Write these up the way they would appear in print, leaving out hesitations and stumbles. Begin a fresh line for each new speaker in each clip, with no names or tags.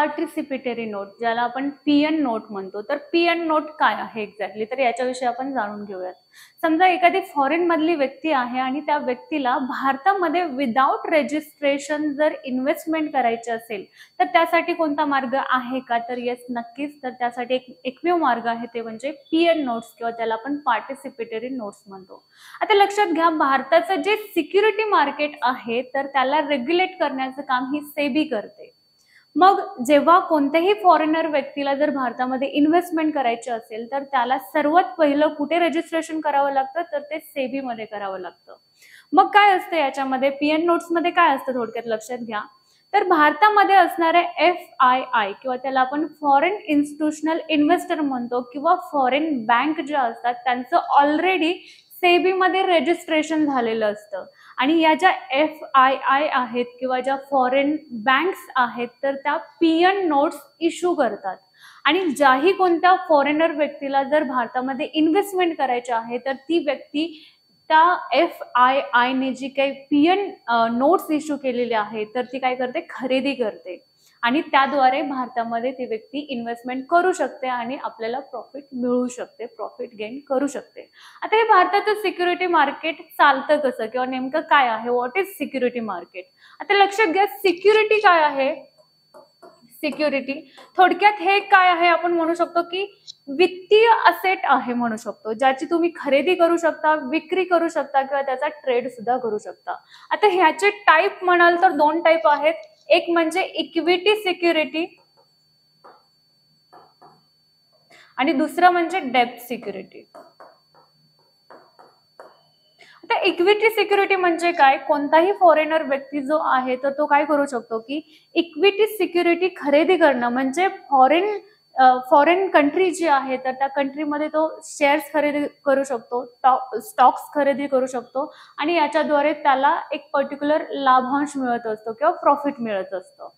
Participatory note, ज्याला आपण PN note म्हणतो. तर पीएन नोट काय आहे एक्झॅक्टली, तर याच्याविषयी आपण जाणून घेऊयात. समजा एखादी फॉरेन मधली व्यक्ती आहे आणि त्या व्यक्तीला भारतामध्ये विदाउट रजिस्ट्रेशन जर इन्व्हेस्टमेंट करायची असेल तर त्यासाठी कोणता मार्ग आहे का, तर येस नक्कीच. तर त्यासाठी एकमेव मार्ग आहे ते म्हणजे पीएन नोट्स किंवा त्याला आपण पार्टिसिपेटरी नोट्स म्हणतो. आता लक्षात घ्या, भारताचं जे सिक्युरिटी मार्केट आहे तर त्याला रेग्युलेट करण्याचं काम ही सेबी करते. मग जेव्हा कोणत्याही फॉरेनर व्यक्तीला जर भारतामध्ये इन्व्हेस्टमेंट करायची असेल तर त्याला सर्वात पहिलं कुठे रजिस्ट्रेशन करावं लागतं, तर ते सेबी मध्ये करावं लागतं. मग काय असतं याच्यामध्ये, पीएन नोट्स मध्ये काय असतं थोडक्यात लक्षात घ्या. तर भारतामध्ये असणारे FII किंवा त्याला आपण फॉरेन इन्स्टिट्यूशनल इन्व्हेस्टर म्हणतो किंवा फॉरेन बँक ज्या असतात त्यांचं ऑलरेडी सेबी मध्ये रजिस्ट्रेशन झालेलं असतं. आणि या ज्या FII आहेत किंवा ज्या फॉरेन बँक्स आहेत तर त्या पीएन नोट्स इश्यू करतात. आणि ज्याही कोणत्या फॉरेनर व्यक्तीला जर भारतामध्ये इन्व्हेस्टमेंट करायची आहे तर ती व्यक्ती त्या FII ने जी काही पीएन नोट्स इश्यू केलेले आहेत तर ती काय करते, खरेदी करते. आणि त्याद्वारे भारतामध्ये ती व्यक्ती इन्व्हेस्टमेंट करू शकते आणि आपल्याला प्रॉफिट मिळू शकते, प्रॉफिट गेन करू शकते. आता हे भारताचं सिक्युरिटी मार्केट चालतं कसं किंवा नेमकं काय आहे, व्हॉट इज सिक्युरिटी मार्केट. आता लक्षात घ्या, सिक्युरिटी काय आहे. सिक्युरिटी थोडक्यात हे काय आहे, आपण म्हणू शकतो की वित्तीय असेट आहे म्हणू शकतो, ज्याची तुम्ही खरेदी करू शकता, विक्री करू शकता किंवा त्याचा ट्रेड सुद्धा करू शकता. आता ह्याचे टाईप म्हणाल तर दोन टाईप आहेत. एक म्हणजे इक्विटी सिक्युरिटी आणि दुसरं म्हणजे डेब्ट सिक्युरिटी. आता इक्विटी सिक्युरिटी म्हणजे काय, कोणताही फॉरेनर व्यक्ती जो आहे तर तो काय करू शकतो की इक्विटी सिक्युरिटी खरेदी करणं म्हणजे फॉरेन कंट्री जी आहे तर त्या कंट्रीमध्ये तो शेअर्स खरेदी करू शकतो, स्टॉक्स खरेदी करू शकतो आणि याच्याद्वारे त्याला एक पर्टिक्युलर लाभांश मिळत असतो किंवा प्रॉफिट मिळत असतं.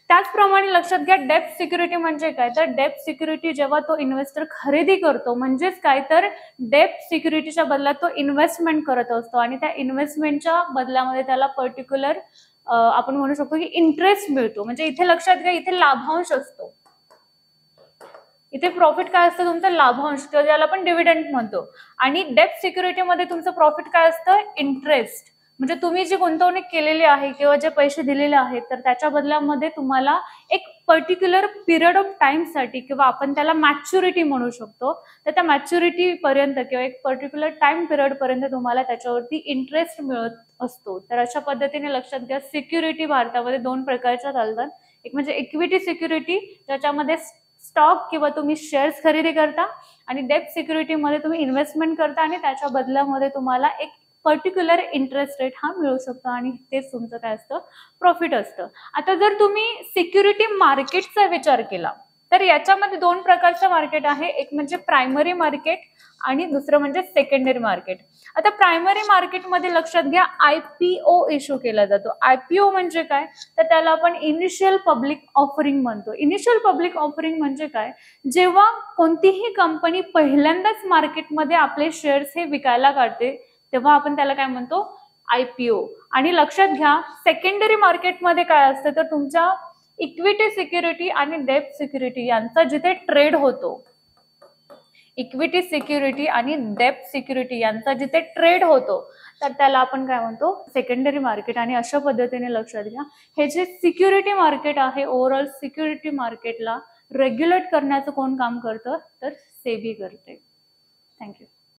त्याचप्रमाणे लक्षात घ्या, डेब्ट सिक्युरिटी म्हणजे काय, तर डेब्ट सिक्युरिटी जेव्हा तो इन्व्हेस्टर खरेदी करतो म्हणजेच काय, तर डेब्ट सिक्युरिटीच्या बदल्यात तो इन्व्हेस्टमेंट करत असतो आणि त्या इन्व्हेस्टमेंटच्या बदल्यामध्ये त्याला पर्टिक्युलर आपण म्हणू शकतो की इंटरेस्ट मिळतो. म्हणजे इथे लक्षात घ्या, इथे लाभांश असतो, इथे प्रॉफिट काय असतं तुमचं, लाभांश किंवा ज्याला आपण डिव्हिडंड म्हणतो. आणि डेब्ट सिक्युरिटीमध्ये तुमचं प्रॉफिट काय असतं, इंटरेस्ट. म्हणजे तुम्ही जी गुंतवणूक केलेली आहे किंवा जे पैसे दिलेले आहेत तर त्याच्या बदल्यामध्ये तुम्हाला एक पर्टिक्युलर पिरियड ऑफ टाइम साठी किंवा आपण त्याला मॅच्युरिटी म्हणू शकतो, तर त्या मॅच्युरिटी पर्यंत किंवा एक पर्टिक्युलर टाइम पिरियड पर्यंत तुम्हाला त्याच्यावरती इंटरेस्ट मिळत असतो. तर अशा पद्धतीने लक्षात घ्या, सिक्युरिटी भारतामध्ये दोन प्रकारच्या चालतात. एक म्हणजे इक्विटी सिक्युरिटी, ज्याच्यामध्ये स्टॉक किंवा तुम्ही शेअर्स खरेदी करता, आणि डेब्ट सिक्युरिटी मध्ये तुम्ही इन्व्हेस्टमेंट करता आणि त्याच्या बदल्यामध्ये तुम्हाला एक पर्टिक्युलर इंटरेस्ट रेट हा मिळू शकतो आणि तेच तुमचं काय असतं, प्रॉफिट असतं. आता जर तुम्ही सिक्युरिटी मार्केटचा विचार केला तर याच्यामध्ये दोन प्रकारचं मार्केट आहे. एक म्हणजे प्रायमरी मार्केट आणि दुसरं म्हणजे सेकंडरी मार्केट. आता प्रायमरी मार्केटमध्ये लक्षात घ्या, IPO इश्यू केला जातो. IPO म्हणजे काय, तर त्याला आपण इनिशियल पब्लिक ऑफरिंग म्हणतो. इनिशियल पब्लिक ऑफरिंग म्हणजे काय, जेव्हा कोणतीही कंपनी पहिल्यांदाच मार्केटमध्ये आपले शेअर्स हे विकायला काढते तेव्हा आपण त्याला काय म्हणतो, IPO. आणि लक्षात घ्या, सेकंडरी मार्केटमध्ये काय असतं, तर तुमच्या इक्विटी सिक्युरिटी आणि डेब्ट सिक्युरिटी यांचा जिथे ट्रेड होतो, इक्विटी सिक्युरिटी आणि डेब्ट सिक्युरिटी यांचा जिथे ट्रेड होतो तर त्याला आपण काय म्हणतो, सेकंडरी मार्केट. आणि अशा पद्धतीने लक्षात घ्या, हे जे सिक्युरिटी मार्केट आहे, ओव्हरऑल सिक्युरिटी मार्केटला रेग्युलेट करण्याचं कोण काम करतं, तर सेबी करते. थँक्यू.